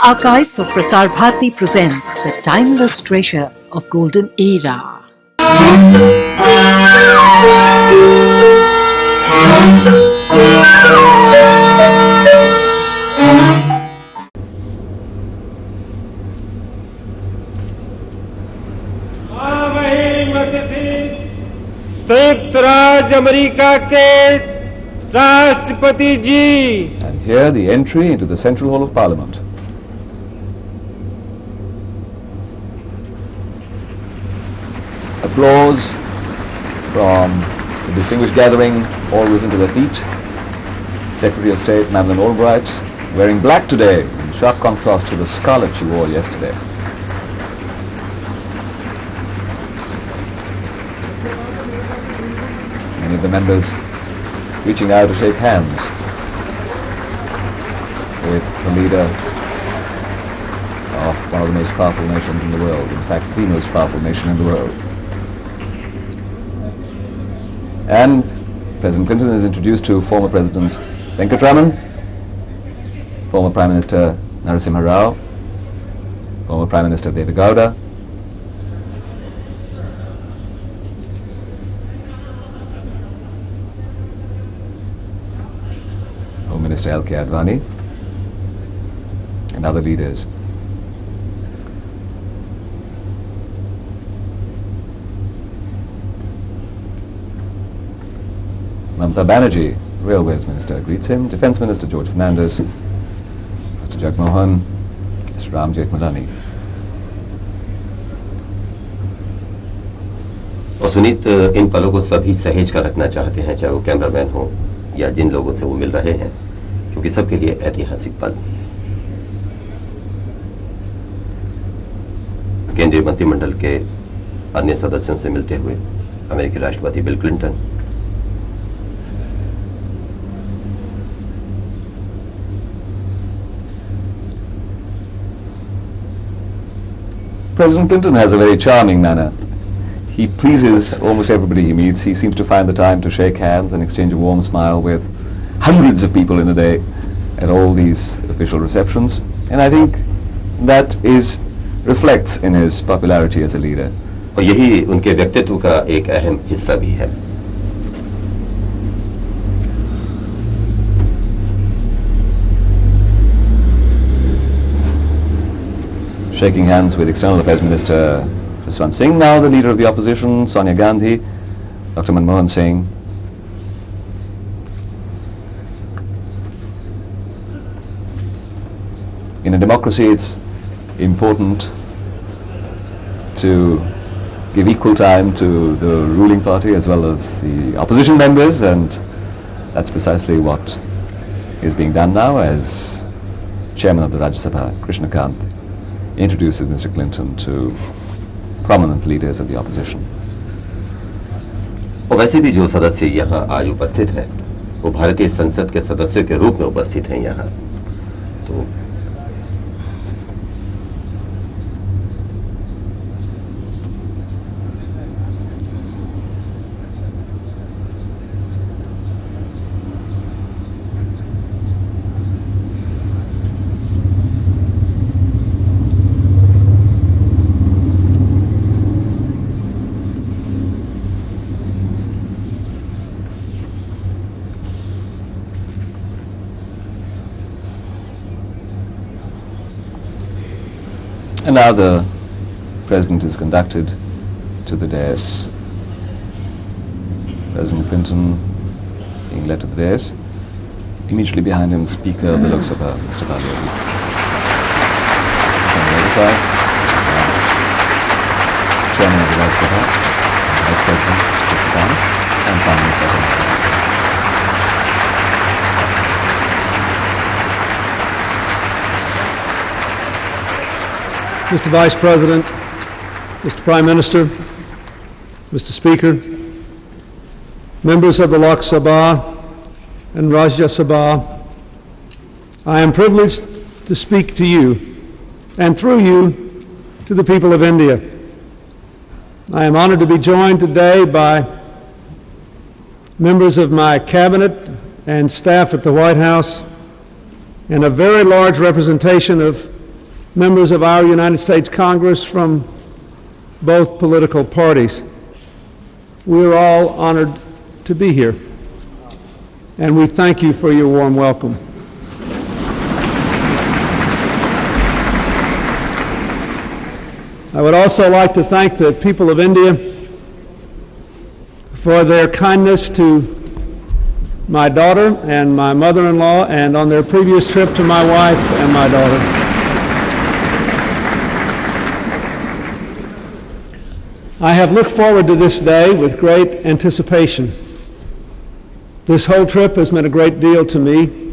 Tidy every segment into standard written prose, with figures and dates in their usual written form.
Archives of Prasar Bharati presents the timeless treasure of golden era. संयुक्त राज्य America के राष्ट्रपति जी. And here the entry into the Central Hall of Parliament. Applause from the distinguished gathering, all risen to their feet. Secretary of State Madeleine Albright wearing black today, in sharp contrast to the scarlet she wore yesterday. Many of the members reaching out to shake hands with the leader of one of the most powerful nations in the world, in fact the most powerful nation in the world. And President Clinton is introduced to former President Venkatraman, former Prime Minister Narasimha Rao, former Prime Minister Deve Gowda, Home Minister L.K. Advani, and other leaders. Mamata Banerjee, Railways Minister, greets him. Defence Minister George Fernandez, Mr. Jagmohan, Mr. Ram Jethmalani. और सुनीत, इन पलों को सभी सहेज कर रखना चाहते हैं, चाहे वो कैमरामैन हो या जिन लोगों से वो मिल रहे हैं, क्योंकि सबके लिए ऐतिहासिक पल. केंद्रीय मंत्रिमंडल के अन्य सदस्यों से मिलते हुए अमेरिकी राष्ट्रपति bill Clinton, President Clinton has a very charming manner. He pleases almost everybody he meets. He seems to find the time to shake hands and exchange a warm smile with hundreds of people in a day at all these official receptions. And I think that reflects in his popularity as a leader. और यही उनके व्यक्तित्व का एक अहम हिस्सा भी है. Shaking hands with External Affairs Minister Jaswant Singh, now the leader of the opposition, Sonia Gandhi, Dr. Manmohan Singh. In a democracy, it's important to give equal time to the ruling party as well as the opposition members, and that's precisely what is being done now as Chairman of the Rajya Sabha, Krishna Kant, introduces Mr. Clinton to prominent leaders of the opposition. और वैसे भी जो सदस्य यहाँ आज उपस्थित हैं, वो भारतीय संसद के सदस्य के रूप में उपस्थित हैं यहाँ. तो And now the President is conducted to the dais. President Clinton being led to the dais. Immediately behind him, Speaker of the Lok Sabha, Mr. Bali. On the other side, Chairman of the Lok Sabha, Vice President, Mr. Khan, and Prime Minister. Mr. Vice President, Mr. Prime Minister, Mr. Speaker, members of the Lok Sabha and Rajya Sabha, I am privileged to speak to you and through you to the people of India. I am honored to be joined today by members of my cabinet and staff at the White House, and a very large representation of members of our United States Congress from both political parties. We are all honored to be here, and we thank you for your warm welcome. I would also like to thank the people of India for their kindness to my daughter and my mother-in-law, and on their previous trip to my wife and my daughter. I have looked forward to this day with great anticipation. This whole trip has meant a great deal to me,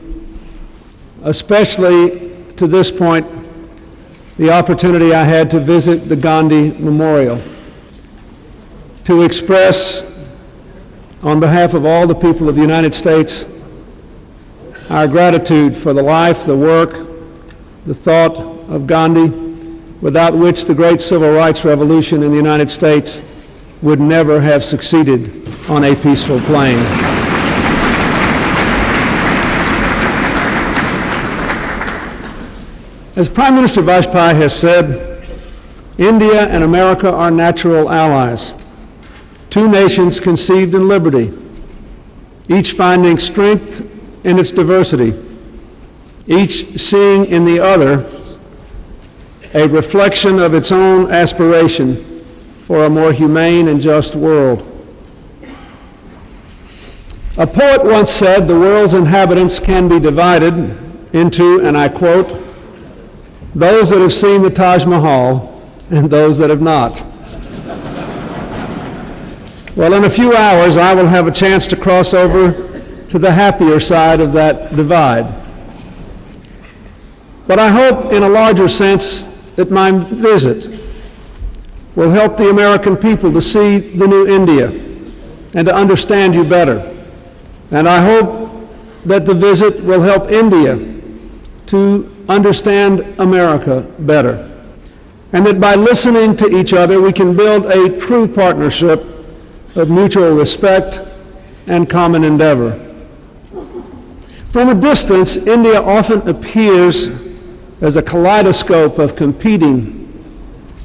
especially to this point, the opportunity I had to visit the Gandhi Memorial, to express on behalf of all the people of the United States our gratitude for the life, the work, the thought of Gandhi, without which the great civil rights revolution in the United States would never have succeeded on a peaceful plane. As Prime Minister Vajpayee has said, India and America are natural allies, two nations conceived in liberty, each finding strength in its diversity, each seeing in the other a reflection of its own aspiration for a more humane and just world. A poet once said, "The world's inhabitants can be divided into," and I quote, "those that have seen the Taj Mahal and those that have not." Well, in a few hours, I will have a chance to cross over to the happier side of that divide. But I hope, in a larger sense, that my visit will help the American people to see the new India and to understand you better. And I hope that the visit will help India to understand America better, and that by listening to each other, we can build a true partnership of mutual respect and common endeavor. From a distance, India often appears as a kaleidoscope of competing,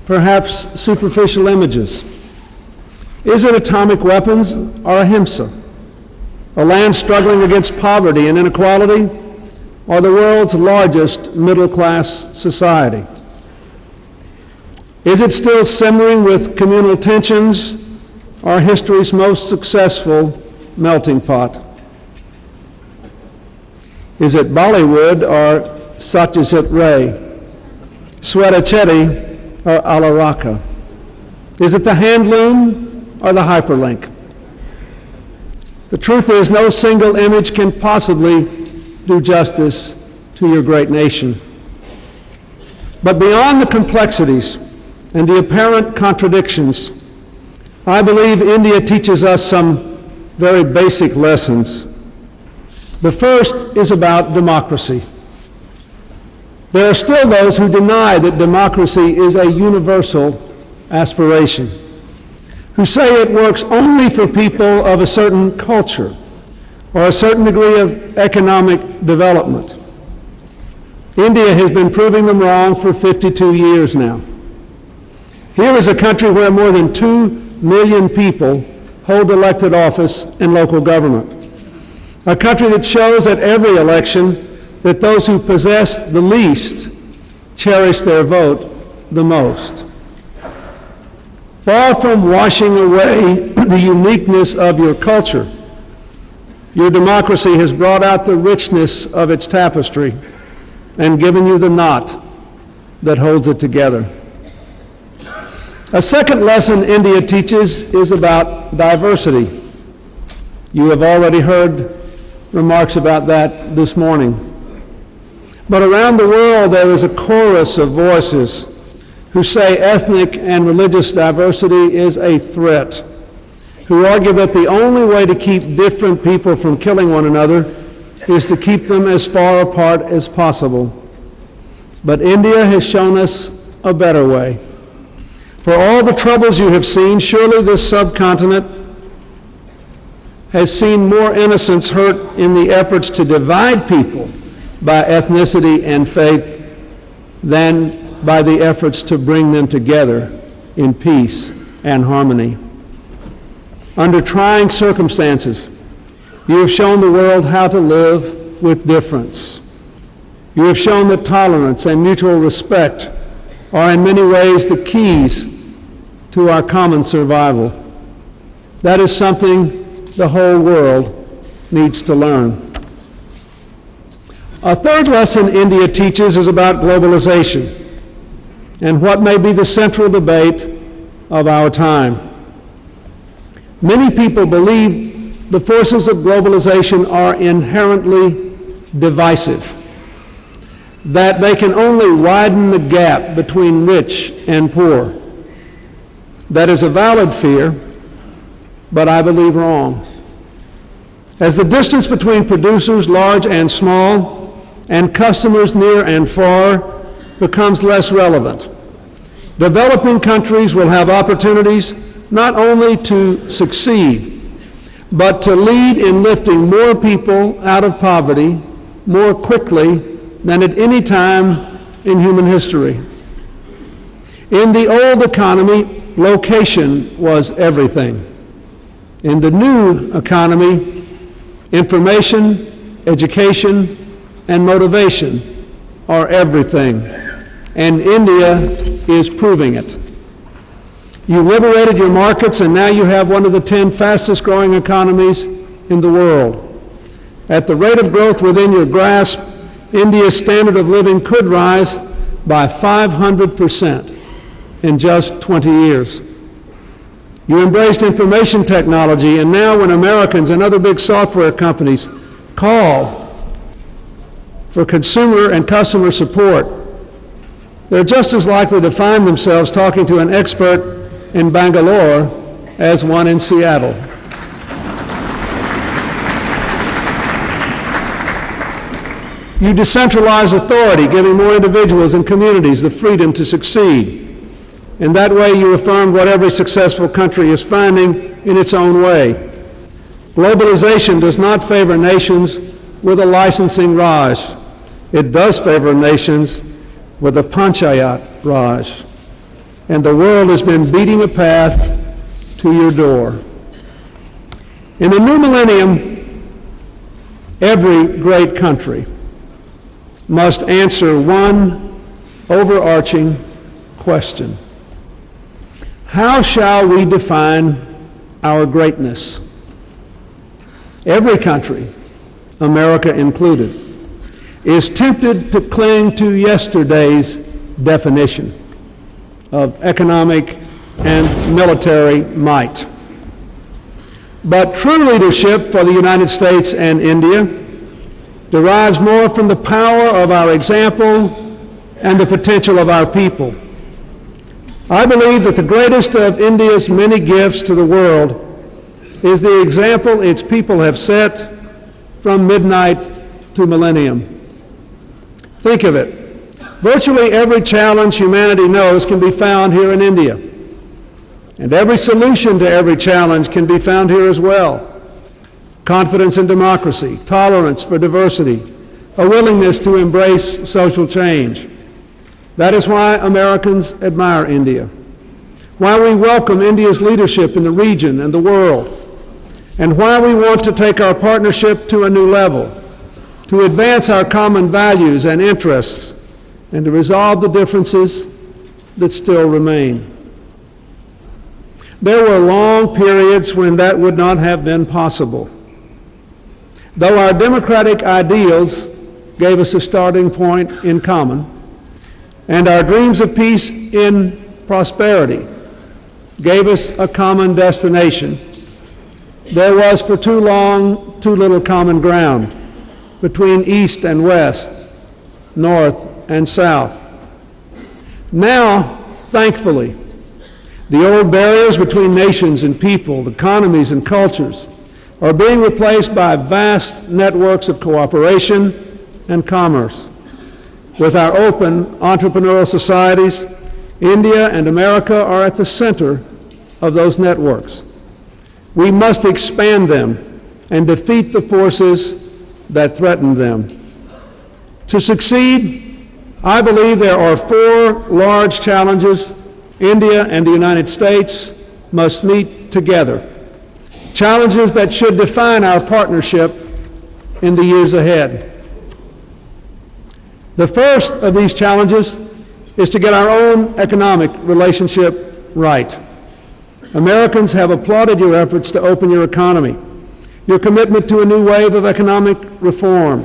perhaps superficial images. Is it atomic weapons or ahimsa? A land struggling against poverty and inequality, or the world's largest middle-class society? Is it still simmering with communal tensions, or history's most successful melting pot? Is it Bollywood or Satyajit Ray, Sweta Chetty or Alaraka? Is it the handloom or the hyperlink? The truth is, no single image can possibly do justice to your great nation. But beyond the complexities and the apparent contradictions, I believe India teaches us some very basic lessons. The first is about democracy. There are still those who deny that democracy is a universal aspiration, who say it works only for people of a certain culture or a certain degree of economic development. India has been proving them wrong for 52 years now. Here is a country where more than 2 million people hold elected office in local government. A country that shows at every election that those who possess the least cherish their vote the most. Far from washing away the uniqueness of your culture, your democracy has brought out the richness of its tapestry and given you the knot that holds it together. A second lesson India teaches is about diversity. You have already heard remarks about that this morning. But around the world there is a chorus of voices who say ethnic and religious diversity is a threat, who argue that the only way to keep different people from killing one another is to keep them as far apart as possible. But India has shown us a better way. For all the troubles you have seen, surely this subcontinent has seen more innocents hurt in the efforts to divide people by ethnicity and faith than by the efforts to bring them together in peace and harmony. Under trying circumstances, you have shown the world how to live with difference. You have shown that tolerance and mutual respect are in many ways the keys to our common survival. That is something the whole world needs to learn. A third lesson India teaches is about globalization and what may be the central debate of our time. Many people believe the forces of globalization are inherently divisive, that they can only widen the gap between rich and poor. That is a valid fear, but I believe wrong. As the distance between producers, large and small, and customers near and far becomes less relevant, developing countries will have opportunities not only to succeed, but to lead in lifting more people out of poverty more quickly than at any time in human history. In the old economy, location was everything. In the new economy, information, education, and motivation are everything, and India is proving it. You liberated your markets, and now you have one of the 10 fastest growing economies in the world. At the rate of growth within your grasp, India's standard of living could rise by 500% in just 20 years. You embraced information technology, and now when Americans and other big software companies call for consumer and customer support, they're just as likely to find themselves talking to an expert in Bangalore as one in Seattle. You decentralize authority, giving more individuals and communities the freedom to succeed. In that way, you affirmed what every successful country is finding in its own way. Globalization does not favor nations with a licensing Raj. It does favor nations with a Panchayat Raj. And the world has been beating a path to your door. In the new millennium, every great country must answer one overarching question. How shall we define our greatness? Every country, America included, is tempted to cling to yesterday's definition of economic and military might. But true leadership for the United States and India derives more from the power of our example and the potential of our people. I believe that the greatest of India's many gifts to the world is the example its people have set from midnight to millennium. Think of it. Virtually every challenge humanity knows can be found here in India. And every solution to every challenge can be found here as well. Confidence in democracy, tolerance for diversity, a willingness to embrace social change. That is why Americans admire India, why we welcome India's leadership in the region and the world, and why we want to take our partnership to a new level, to advance our common values and interests, and to resolve the differences that still remain. There were long periods when that would not have been possible. Though our democratic ideals gave us a starting point in common, and our dreams of peace in prosperity gave us a common destination, there was for too long too little common ground between East and West, North and South. Now, thankfully, the old barriers between nations and people, economies and cultures are being replaced by vast networks of cooperation and commerce. With our open entrepreneurial societies, India and America are at the center of those networks. We must expand them and defeat the forces that threaten them. To succeed, I believe there are four large challenges India and the United States must meet together. Challenges that should define our partnership in the years ahead. The first of these challenges is to get our own economic relationship right. Americans have applauded your efforts to open your economy, your commitment to a new wave of economic reform,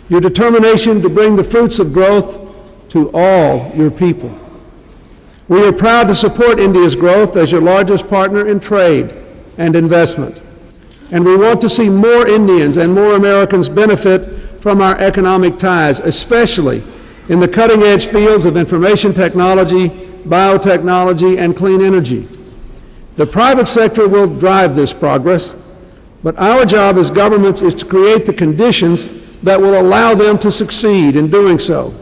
your determination to bring the fruits of growth to all your people. We are proud to support India's growth as your largest partner in trade and investment. And we want to see more Indians and more Americans benefit from our economic ties, especially in the cutting-edge fields of information technology, biotechnology, and clean energy. The private sector will drive this progress, but our job as governments is to create the conditions that will allow them to succeed in doing so,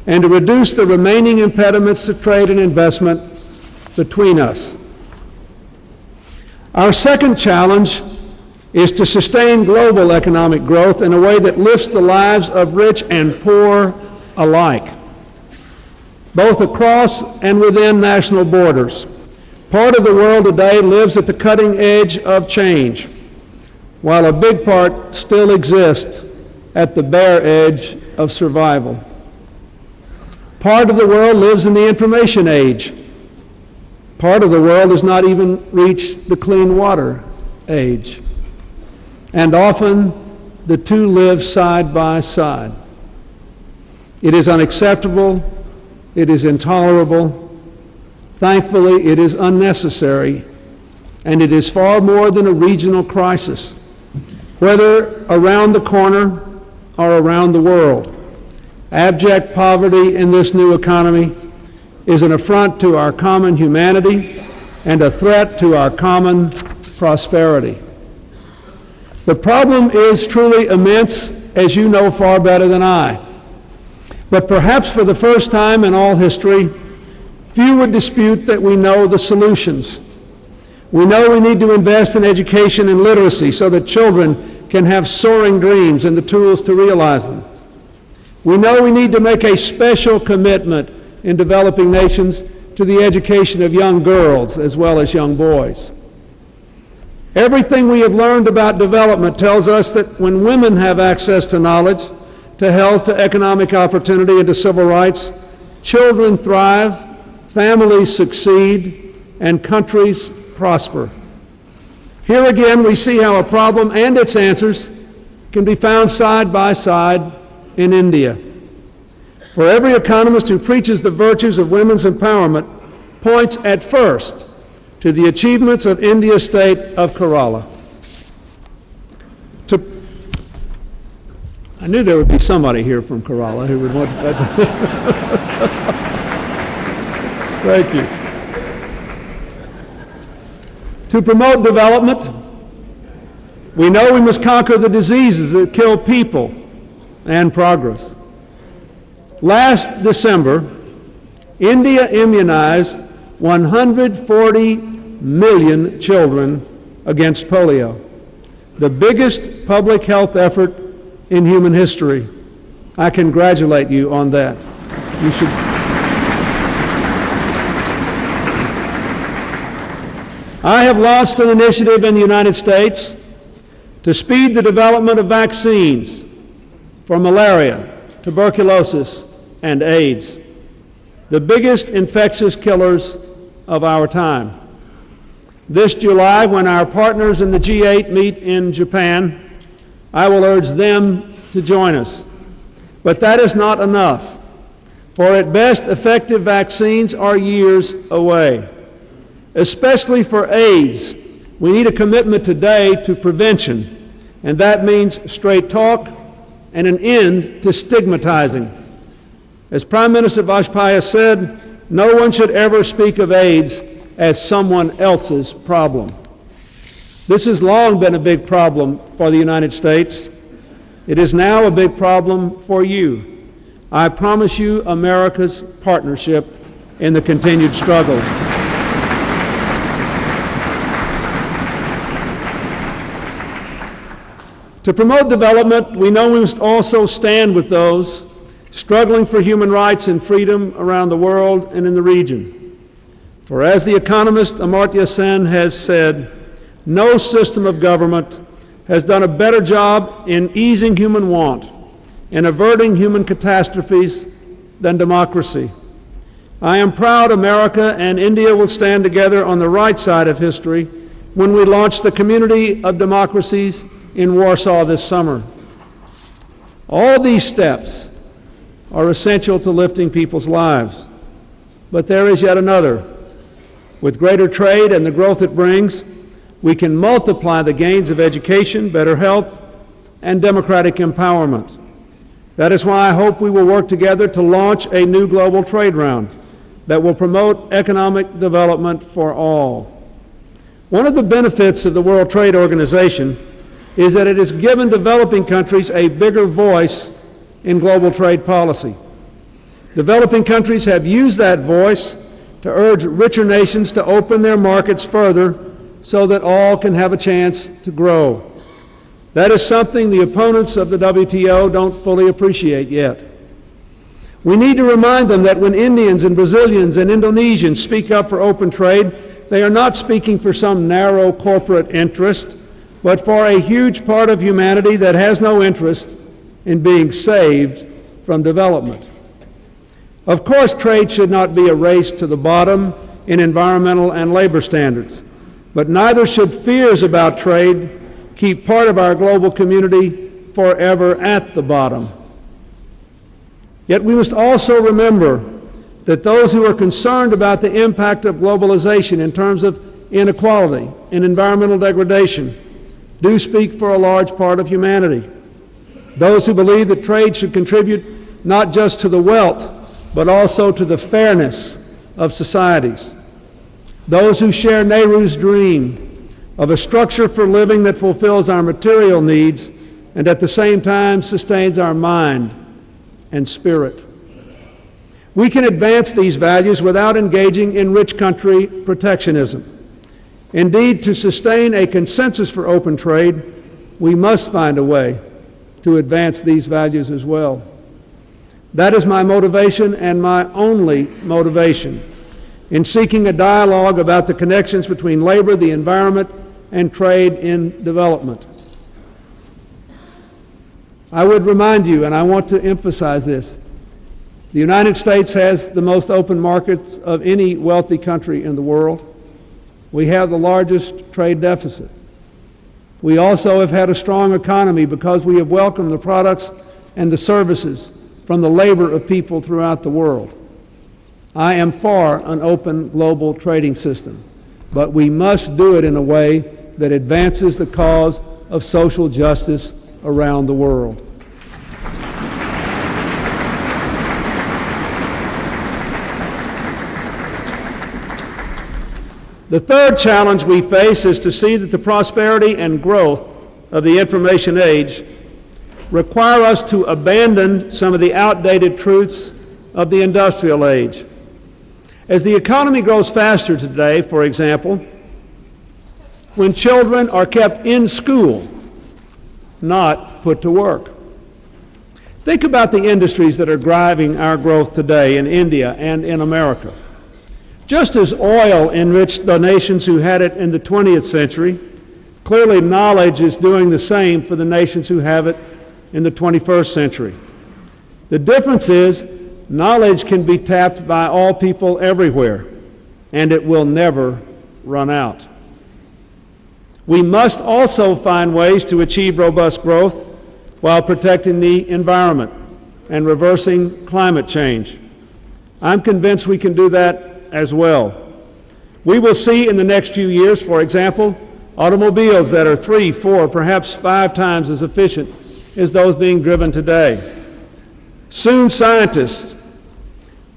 and to reduce the remaining impediments to trade and investment between us. Our second challenge is to sustain global economic growth in a way that lifts the lives of rich and poor alike, both across and within national borders. Part of the world today lives at the cutting edge of change, while a big part still exists at the bare edge of survival. Part of the world lives in the information age. Part of the world has not even reached the clean water age. And often the two live side by side. It is unacceptable, it is intolerable, thankfully it is unnecessary, and it is far more than a regional crisis, whether around the corner or around the world. Abject poverty in this new economy is an affront to our common humanity and a threat to our common prosperity. The problem is truly immense, as you know far better than I. But perhaps for the first time in all history, few would dispute that we know the solutions. We know we need to invest in education and literacy so that children can have soaring dreams and the tools to realize them. We know we need to make a special commitment in developing nations to the education of young girls as well as young boys. Everything we have learned about development tells us that when women have access to knowledge, to health, to economic opportunity, and to civil rights, children thrive, families succeed, and countries prosper. Here again, we see how a problem and its answers can be found side by side in India. For every economist who preaches the virtues of women's empowerment points at first to the achievements of India's state of Kerala. I knew there would be somebody here from Kerala who would want to. Thank you. To promote development, we know we must conquer the diseases that kill people and progress. Last December, India immunized 140 million children against polio, the biggest public health effort in human history. I congratulate you on that. You should. I have launched an initiative in the United States to speed the development of vaccines for malaria, tuberculosis, and AIDS, the biggest infectious killers of our time. This July, when our partners in the G8 meet in Japan, I will urge them to join us. But that is not enough, for at best, effective vaccines are years away. Especially for AIDS, we need a commitment today to prevention, and that means straight talk and an end to stigmatizing. As Prime Minister Vajpayee said, no one should ever speak of AIDS as someone else's problem. This has long been a big problem for the United States. It is now a big problem for you. I promise you America's partnership in the continued struggle. To promote development, we know we must also stand with those struggling for human rights and freedom around the world and in the region. For as the economist Amartya Sen has said, no system of government has done a better job in easing human want and averting human catastrophes than democracy. I am proud America and India will stand together on the right side of history when we launch the Community of Democracies in Warsaw this summer. All these steps are essential to lifting people's lives. But there is yet another. With greater trade and the growth it brings, we can multiply the gains of education, better health, and democratic empowerment. That is why I hope we will work together to launch a new global trade round that will promote economic development for all. One of the benefits of the World Trade Organization is that it has given developing countries a bigger voice in global trade policy. Developing countries have used that voice to urge richer nations to open their markets further so that all can have a chance to grow. That is something the opponents of the WTO don't fully appreciate yet. We need to remind them that when Indians and Brazilians and Indonesians speak up for open trade, they are not speaking for some narrow corporate interest, but for a huge part of humanity that has no interest in being saved from development. Of course, trade should not be a race to the bottom in environmental and labor standards, but neither should fears about trade keep part of our global community forever at the bottom. Yet we must also remember that those who are concerned about the impact of globalization in terms of inequality and environmental degradation do speak for a large part of humanity. Those who believe that trade should contribute not just to the wealth, but also to the fairness of societies. Those who share Nehru's dream of a structure for living that fulfills our material needs and at the same time sustains our mind and spirit. We can advance these values without engaging in rich country protectionism. Indeed, to sustain a consensus for open trade, we must find a way to advance these values as well. That is my motivation and my only motivation in seeking a dialogue about the connections between labor, the environment, and trade in development. I would remind you, and I want to emphasize this, the United States has the most open markets of any wealthy country in the world. We have the largest trade deficit. We also have had a strong economy because we have welcomed the products and the services from the labor of people throughout the world. I am for an open global trading system, but we must do it in a way that advances the cause of social justice around the world. The third challenge we face is to see that the prosperity and growth of the information age require us to abandon some of the outdated truths of the industrial age. As the economy grows faster today, for example, when children are kept in school, not put to work. Think about the industries that are driving our growth today in India and in America. Just as oil enriched the nations who had it in the 20th century, clearly knowledge is doing the same for the nations who have it in the 21st century. The difference is knowledge can be tapped by all people everywhere, and it will never run out. We must also find ways to achieve robust growth while protecting the environment and reversing climate change. I'm convinced we can do that as well. We will see in the next few years, for example, automobiles that are 3, 4, perhaps 5 times as efficient as those being driven today. Soon scientists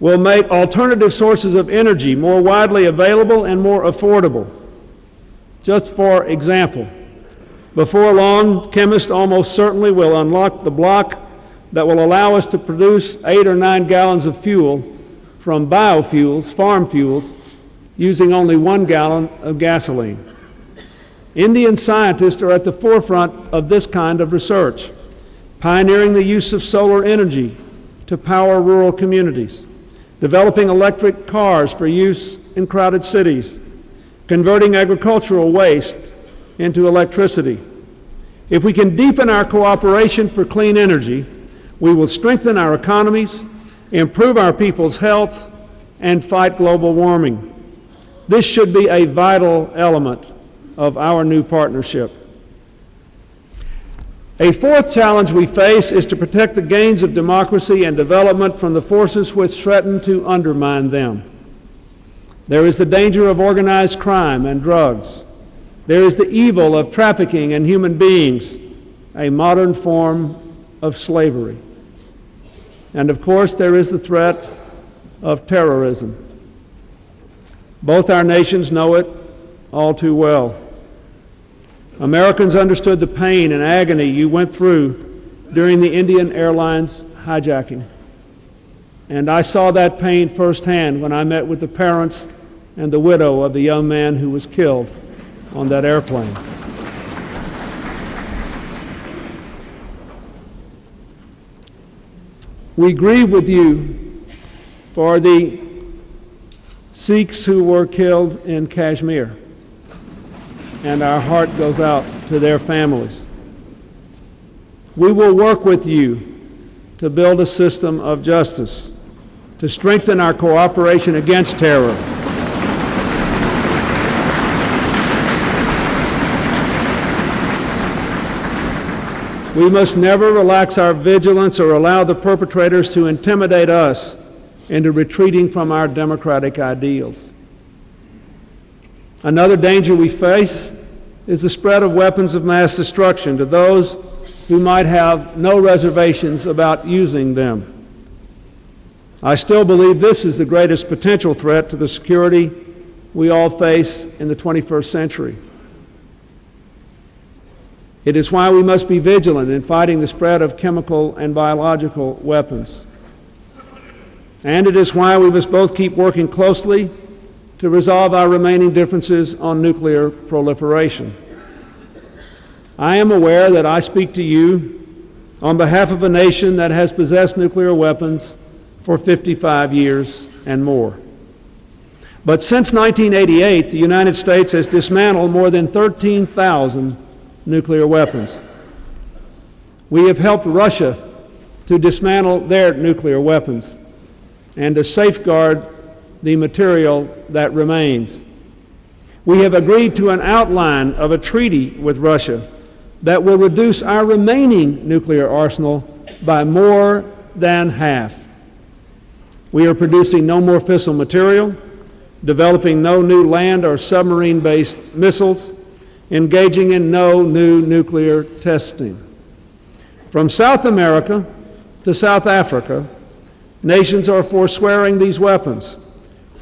will make alternative sources of energy more widely available and more affordable. Just for example, before long, chemists almost certainly will unlock the block that will allow us to produce 8 or 9 gallons of fuel from biofuels, farm fuels, using only 1 gallon of gasoline. Indian scientists are at the forefront of this kind of research, pioneering the use of solar energy to power rural communities, developing electric cars for use in crowded cities, converting agricultural waste into electricity. If we can deepen our cooperation for clean energy, we will strengthen our economies, improve our people's health, and fight global warming. This should be a vital element of our new partnership. A fourth challenge we face is to protect the gains of democracy and development from the forces which threaten to undermine them. There is the danger of organized crime and drugs. There is the evil of trafficking in human beings, a modern form of slavery. And of course, there is the threat of terrorism. Both our nations know it all too well. Americans understood the pain and agony you went through during the Indian Airlines hijacking. And I saw that pain firsthand when I met with the parents and the widow of the young man who was killed on that airplane. We grieve with you for the Sikhs who were killed in Kashmir, and our heart goes out to their families. We will work with you to build a system of justice, to strengthen our cooperation against terror. We must never relax our vigilance or allow the perpetrators to intimidate us into retreating from our democratic ideals. Another danger we face is the spread of weapons of mass destruction to those who might have no reservations about using them. I still believe this is the greatest potential threat to the security we all face in the 21st century. It is why we must be vigilant in fighting the spread of chemical and biological weapons. And it is why we must both keep working closely to resolve our remaining differences on nuclear proliferation. I am aware that I speak to you on behalf of a nation that has possessed nuclear weapons for 55 years and more. But since 1988, the United States has dismantled more than 13,000 nuclear weapons. We have helped Russia to dismantle their nuclear weapons and to safeguard the material that remains. We have agreed to an outline of a treaty with Russia that will reduce our remaining nuclear arsenal by more than half. We are producing no more fissile material, developing no new land or submarine-based missiles, engaging in no new nuclear testing. From South America to South Africa, nations are forswearing these weapons,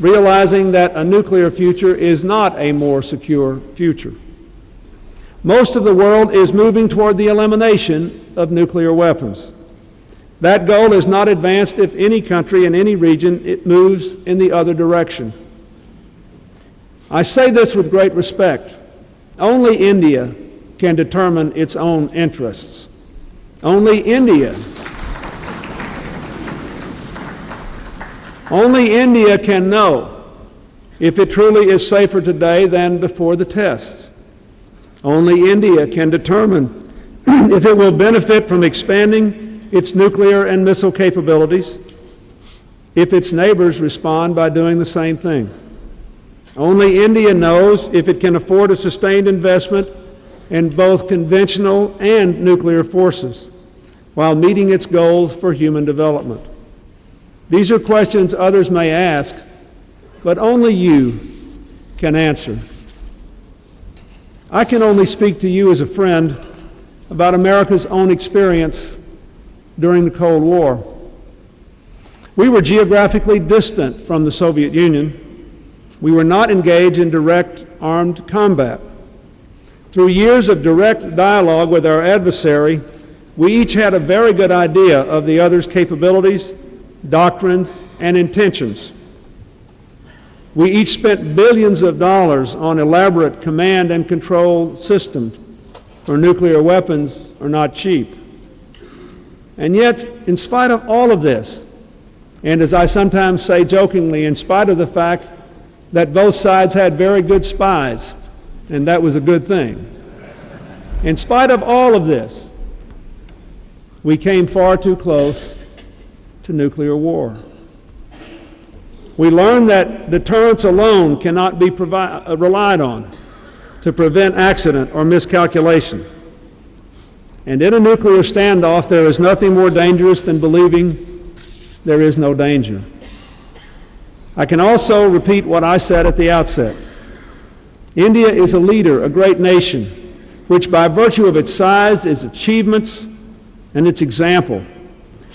realizing that a nuclear future is not a more secure future. Most of the world is moving toward the elimination of nuclear weapons. That goal is not advanced if any country in any region it moves in the other direction. I say this with great respect. Only India can determine its own interests. Only India can know if it truly is safer today than before the tests. Only India can determine if it will benefit from expanding its nuclear and missile capabilities, if its neighbors respond by doing the same thing. Only India knows if it can afford a sustained investment in both conventional and nuclear forces while meeting its goals for human development. These are questions others may ask, but only you can answer. I can only speak to you as a friend about America's own experience during the Cold War. We were geographically distant from the Soviet Union. We were not engaged in direct armed combat. Through years of direct dialogue with our adversary, we each had a very good idea of the other's capabilities, doctrines, and intentions. We each spent billions of dollars on elaborate command and control systems, for nuclear weapons are not cheap. And yet, in spite of all of this, and as I sometimes say jokingly, in spite of the fact that both sides had very good spies, and that was a good thing, in spite of all of this, we came far too close to nuclear war. We learned that deterrence alone cannot be relied on to prevent accident or miscalculation. And in a nuclear standoff, there is nothing more dangerous than believing there is no danger. I can also repeat what I said at the outset. India is a leader, a great nation, which by virtue of its size, its achievements, and its example,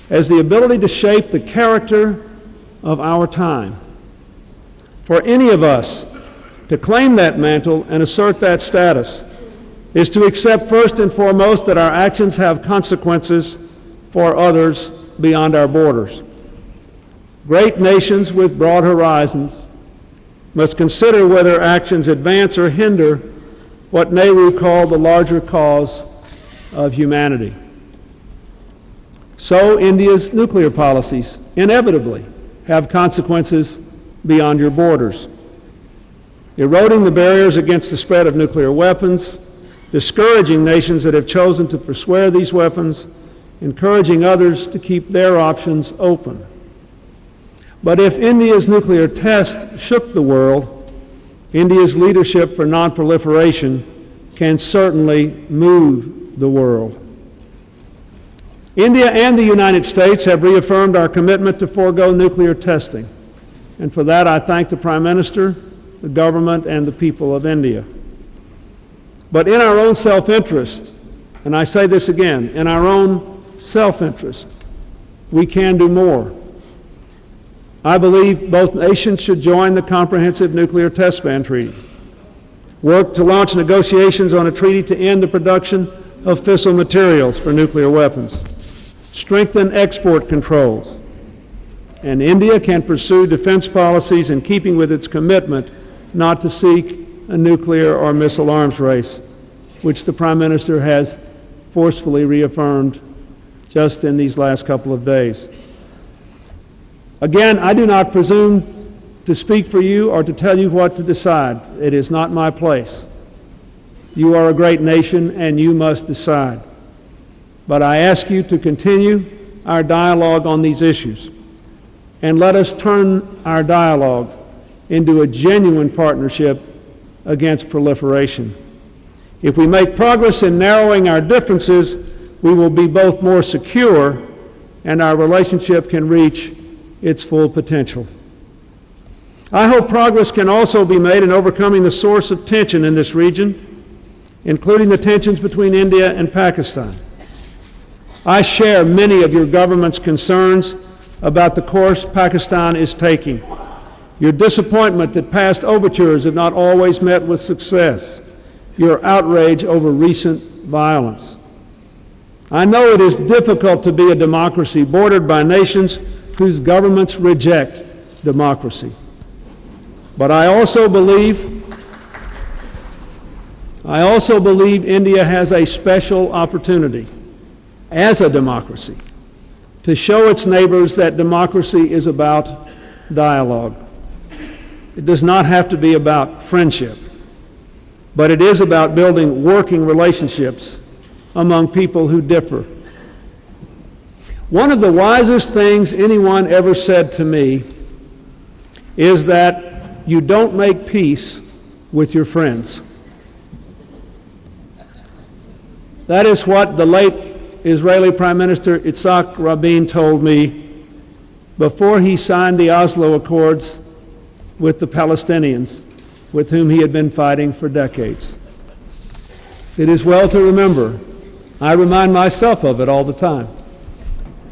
has the ability to shape the character of our time. For any of us to claim that mantle and assert that status is to accept first and foremost that our actions have consequences for others beyond our borders. Great nations with broad horizons must consider whether actions advance or hinder what Nehru called the larger cause of humanity. So India's nuclear policies inevitably have consequences beyond your borders. Eroding the barriers against the spread of nuclear weapons, discouraging nations that have chosen to forswear these weapons, encouraging others to keep their options open. But if India's nuclear test shook the world, India's leadership for non-proliferation can certainly move the world. India and the United States have reaffirmed our commitment to forego nuclear testing, and for that I thank the Prime Minister, the government, and the people of India. But in our own self-interest, and I say this again, in our own self-interest, we can do more. I believe both nations should join the Comprehensive Nuclear Test Ban Treaty, work to launch negotiations on a treaty to end the production of fissile materials for nuclear weapons, strengthen export controls, and India can pursue defense policies in keeping with its commitment not to seek a nuclear or missile arms race, which the Prime Minister has forcefully reaffirmed just in these last couple of days. Again, I do not presume to speak for you or to tell you what to decide. It is not my place. You are a great nation and you must decide. But I ask you to continue our dialogue on these issues, and let us turn our dialogue into a genuine partnership against proliferation. If we make progress in narrowing our differences, we will be both more secure and our relationship can reach its full potential. I hope progress can also be made in overcoming the source of tension in this region, including the tensions between India and Pakistan. I share many of your government's concerns about the course Pakistan is taking, your disappointment that past overtures have not always met with success, your outrage over recent violence. I know it is difficult to be a democracy bordered by nations whose governments reject democracy. But I also believe India has a special opportunity as a democracy to show its neighbors that democracy is about dialogue. It does not have to be about friendship, but it is about building working relationships among people who differ. One of the wisest things anyone ever said to me is that you don't make peace with your friends. That is what the late Israeli Prime Minister Yitzhak Rabin told me before he signed the Oslo Accords with the Palestinians, with whom he had been fighting for decades. It is well to remember. I remind myself of it all the time,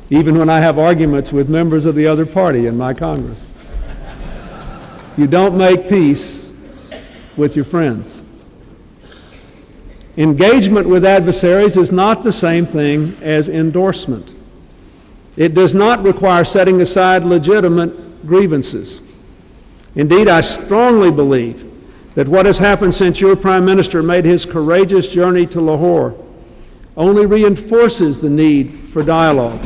even when I have arguments with members of the other party in my Congress. You don't make peace with your friends. Engagement with adversaries is not the same thing as endorsement. It does not require setting aside legitimate grievances. Indeed, I strongly believe that what has happened since your Prime Minister made his courageous journey to Lahore only reinforces the need for dialogue.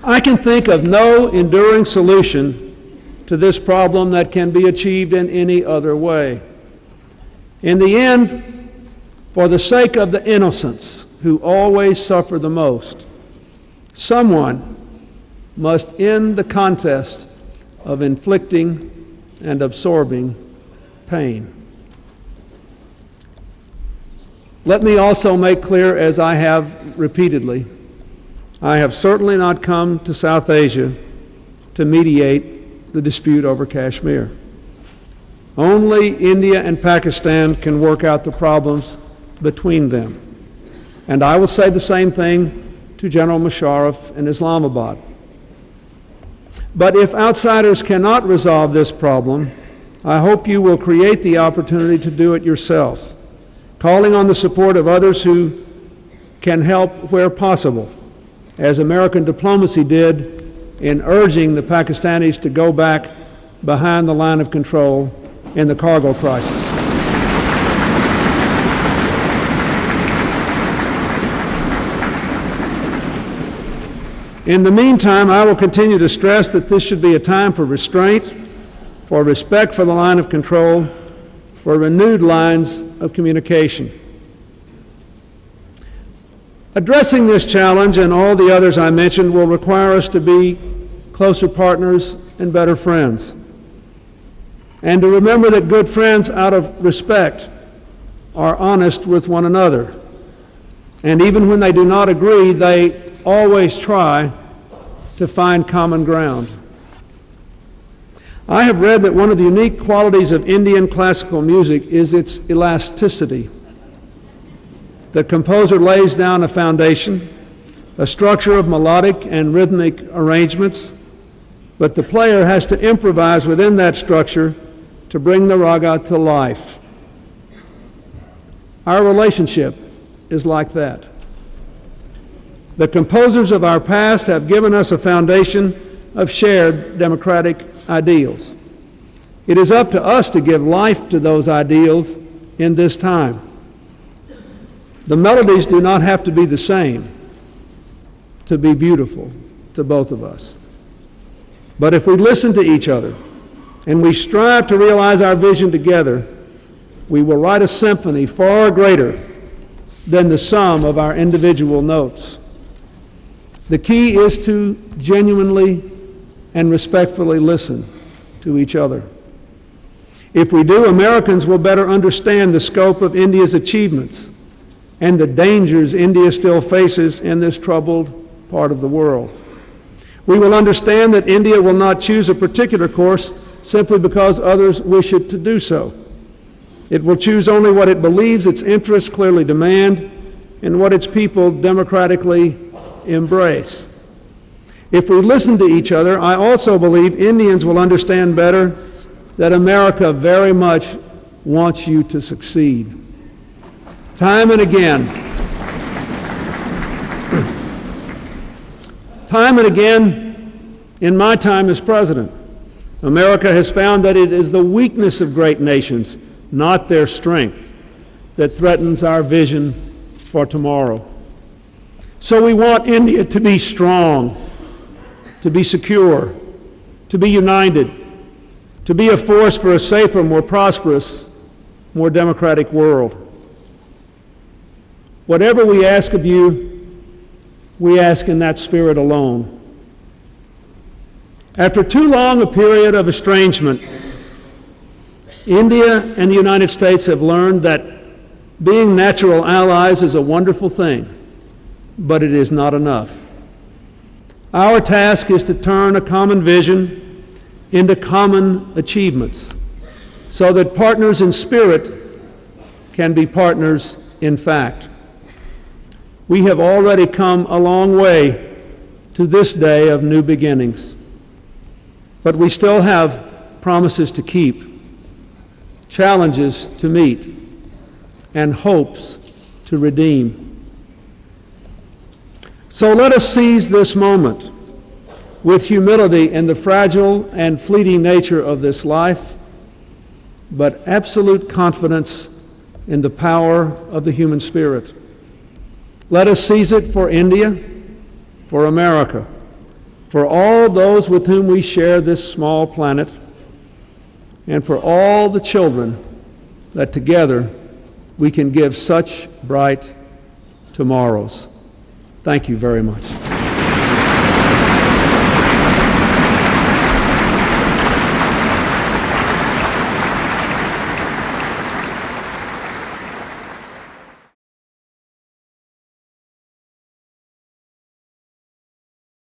I can think of no enduring solution to this problem that can be achieved in any other way. In the end, for the sake of the innocents who always suffer the most, someone must end the contest of inflicting and absorbing pain. Let me also make clear, as I have repeatedly, I have certainly not come to South Asia to mediate the dispute over Kashmir. Only India and Pakistan can work out the problems between them. And I will say the same thing to General Musharraf in Islamabad. But if outsiders cannot resolve this problem, I hope you will create the opportunity to do it yourself, calling on the support of others who can help where possible, as American diplomacy did in urging the Pakistanis to go back behind the line of control in the cargo crisis. In the meantime, I will continue to stress that this should be a time for restraint, for respect for the line of control, for renewed lines of communication. Addressing this challenge and all the others I mentioned will require us to be closer partners and better friends, and to remember that good friends, out of respect, are honest with one another. And even when they do not agree, they always try to find common ground. I have read that one of the unique qualities of Indian classical music is its elasticity. The composer lays down a foundation, a structure of melodic and rhythmic arrangements, but the player has to improvise within that structure to bring the raga to life. Our relationship is like that. The composers of our past have given us a foundation of shared democratic ideals. It is up to us to give life to those ideals in this time. The melodies do not have to be the same to be beautiful to both of us. But if we listen to each other and we strive to realize our vision together, we will write a symphony far greater than the sum of our individual notes. The key is to genuinely and respectfully listen to each other. If we do, Americans will better understand the scope of India's achievements and the dangers India still faces in this troubled part of the world. We will understand that India will not choose a particular course simply because others wish it to do so. It will choose only what it believes its interests clearly demand and what its people democratically embrace. If we listen to each other, I also believe Indians will understand better that America very much wants you to succeed. Time and again, in my time as president, America has found that it is the weakness of great nations, not their strength, that threatens our vision for tomorrow. So we want India to be strong, to be secure, to be united, to be a force for a safer, more prosperous, more democratic world. Whatever we ask of you, we ask in that spirit alone. After too long a period of estrangement, India and the United States have learned that being natural allies is a wonderful thing, but it is not enough. Our task is to turn a common vision into common achievements so that partners in spirit can be partners in fact. We have already come a long way to this day of new beginnings, but we still have promises to keep, challenges to meet, and hopes to redeem. So let us seize this moment. with humility in the fragile and fleeting nature of this life, but absolute confidence in the power of the human spirit. Let us seize it for India, for America, for all those with whom we share this small planet, and for all the children that together we can give such bright tomorrows. Thank you very much.